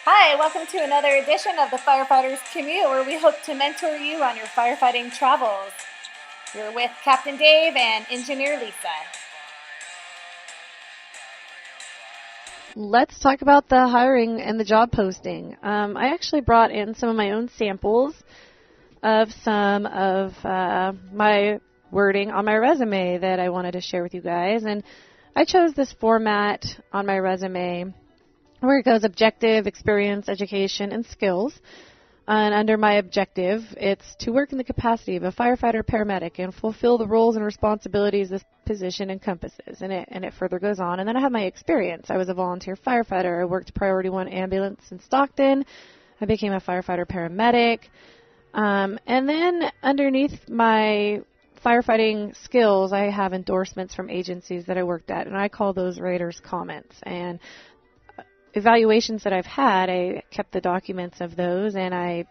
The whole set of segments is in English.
Hi, welcome to another edition of the Firefighters Commute, where we hope to mentor you on your firefighting travels. You're with Captain Dave and Engineer Lisa. Let's talk about the hiring and the job posting. I actually brought in some of my own samples of some of my wording on my resume that I wanted to share with you guys. And I chose this format on my resume where it goes objective, experience, education, and skills. And under my objective, it's to work in the capacity of a firefighter paramedic and fulfill the roles and responsibilities this position encompasses. And it further goes on. And then I have my experience. I was a volunteer firefighter. I worked Priority 1 ambulance in Stockton. I became a firefighter paramedic. And then underneath my firefighting skills, I have endorsements from agencies that I worked at, and I call those raters comments. And evaluations that I've had, I kept the documents of those, and I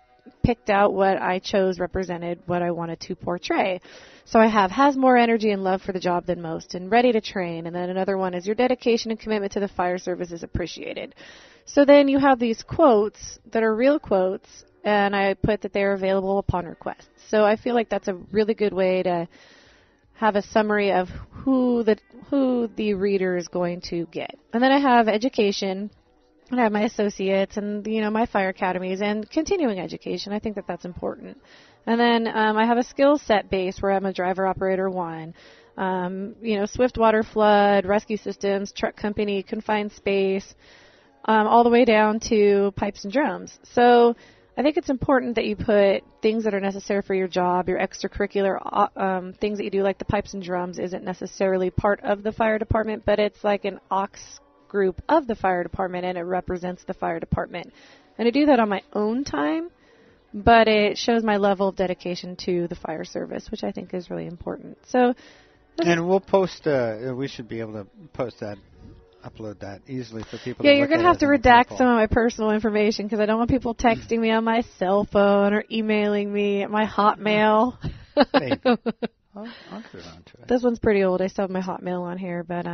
picked out what I chose represented what I wanted to portray. So I have has more energy and love for the job than most and ready to train. And then another one is your dedication and commitment to the fire service is appreciated. So then you have these quotes that are real quotes, and I put that they're available upon request. So I feel like that's a really good way to have a summary of who the reader is going to get. And then I have education. And I have my associates and, my fire academies and continuing education. I think that that's important. And then I have a skill set base where I'm a driver operator 1, swift water flood, rescue systems, truck company, confined space, all the way down to pipes and drums. So I think it's important that you put things that are necessary for your job, your extracurricular things that you do, like the pipes and drums isn't necessarily part of the fire department, but it's like an aux group of the fire department, and it represents the fire department. And I do that on my own time, but it shows my level of dedication to the fire service, which I think is really important. So, and we'll post. We should be able to post that, upload that easily for people. Yeah, you're going to have to redact some of my personal information because I don't want people texting me on my cell phone or emailing me at my Hotmail. Hey, I'll put it onto it. This one's pretty old. I still have my Hotmail on here, but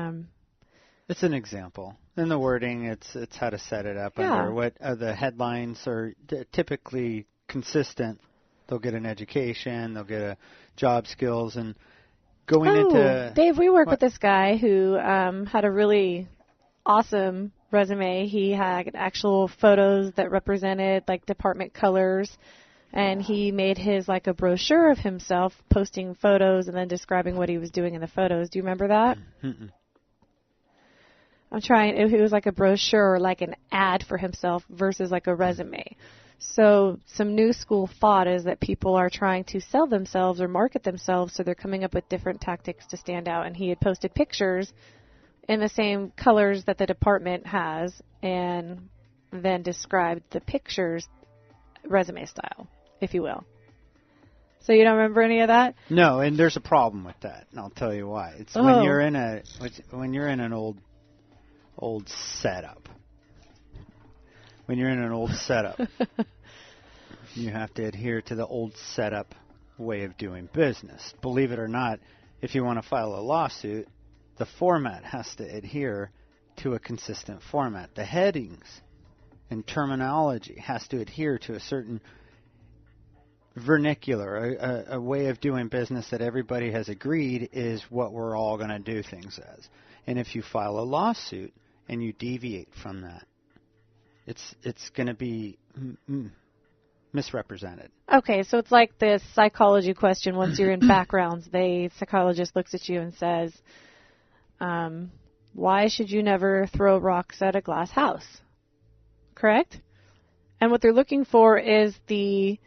it's an example. In the wording, it's how to set it up under what the headlines are typically consistent. They'll get an education, they'll get a job skills, and going into... Dave, we work with this guy who had a really awesome resume. He had actual photos that represented like department colors, and he made his like a brochure of himself, posting photos and then describing what he was doing in the photos. Do you remember that? Mm-mm. I'm trying, it was like a brochure, like an ad for himself versus like a resume. So some new school thought is that people are trying to sell themselves or market themselves, so they're coming up with different tactics to stand out. And he had posted pictures in the same colors that the department has and then described the pictures resume style, if you will. So you don't remember any of that? No, and there's a problem with that, and I'll tell you why. It's when you're in an old setup. When you're in an old setup, you have to adhere to the old setup way of doing business. Believe it or not, if you want to file a lawsuit, the format has to adhere to a consistent format. The headings and terminology has to adhere to a certain vernacular, a way of doing business that everybody has agreed is what we're all going to do things as. And if you file a lawsuit and you deviate from that, it's going to be misrepresented. Okay, so it's like this psychology question. Once you're in backgrounds, the psychologist looks at you and says, why should you never throw rocks at a glass house? Correct? And what they're looking for is the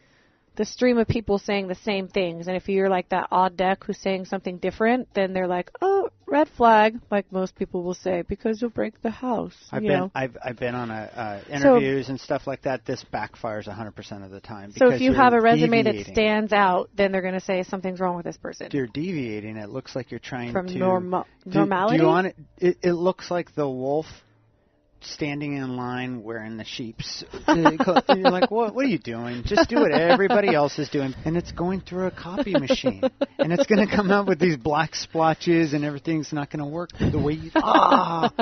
stream of people saying the same things. And if you're like that odd duck who's saying something different, then they're like, oh, red flag, like most people will say, because you'll break the house. I've been on interviews and stuff like that. This backfires 100% of the time. So if you have a resume that stands out, then they're going to say something's wrong with this person. You're deviating. It looks like you're trying from to... normality? Do you want it looks like the wolf standing in line wearing the sheep's clothes. And you're like, what are you doing? Just do what everybody else is doing. And it's going through a copy machine. And it's going to come out with these black splotches and everything's not going to work the way you fuck.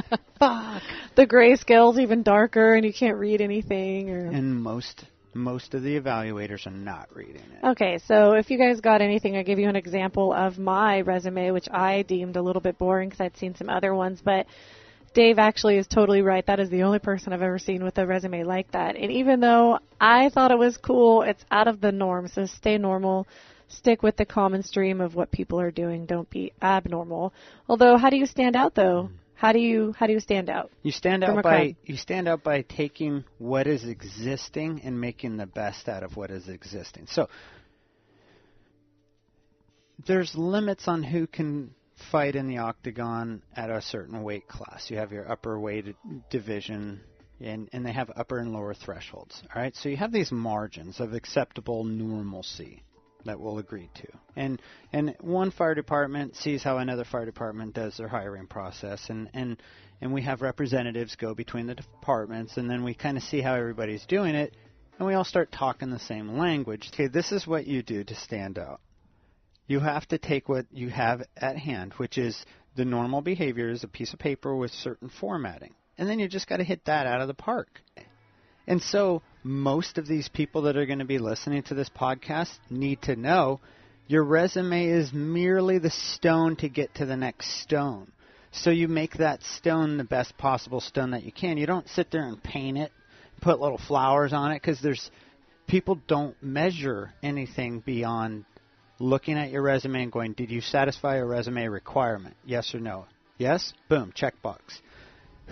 The grayscale's even darker and you can't read anything. And most of the evaluators are not reading it. Okay, so if you guys got anything, I'll give you an example of my resume, which I deemed a little bit boring because I'd seen some other ones, but Dave actually is totally right. That is the only person I've ever seen with a resume like that. And even though I thought it was cool, it's out of the norm. So stay normal. Stick with the common stream of what people are doing. Don't be abnormal. Although, how do you stand out, though? How do you stand out? You stand out by taking what is existing and making the best out of what is existing. So there's limits on who can fight in the octagon at a certain weight class. You have your upper weight division, and they have upper and lower thresholds. All right, so you have these margins of acceptable normalcy that we'll agree to. And one fire department sees how another fire department does their hiring process, and we have representatives go between the departments, and then we kind of see how everybody's doing it, and we all start talking the same language. Okay, this is what you do to stand out. You have to take what you have at hand, which is the normal behavior is a piece of paper with certain formatting. And then you just got to hit that out of the park. And so most of these people that are going to be listening to this podcast need to know your resume is merely the stone to get to the next stone. So you make that stone the best possible stone that you can. You don't sit there and paint it, put little flowers on it, because people don't measure anything beyond looking at your resume and going, did you satisfy a resume requirement? Yes or no? Yes? Boom, checkbox.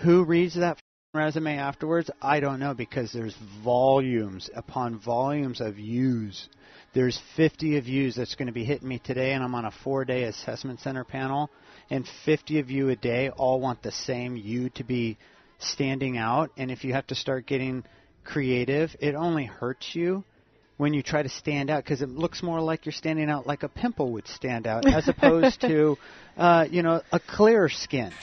Who reads that resume afterwards? I don't know, because there's volumes upon volumes of views. There's 50 of yous that's going to be hitting me today, and I'm on a 4-day assessment center panel, and 50 of you a day all want the same you to be standing out. And if you have to start getting creative, it only hurts you when you try to stand out, because it looks more like you're standing out like a pimple would stand out, as opposed to, a clear skin.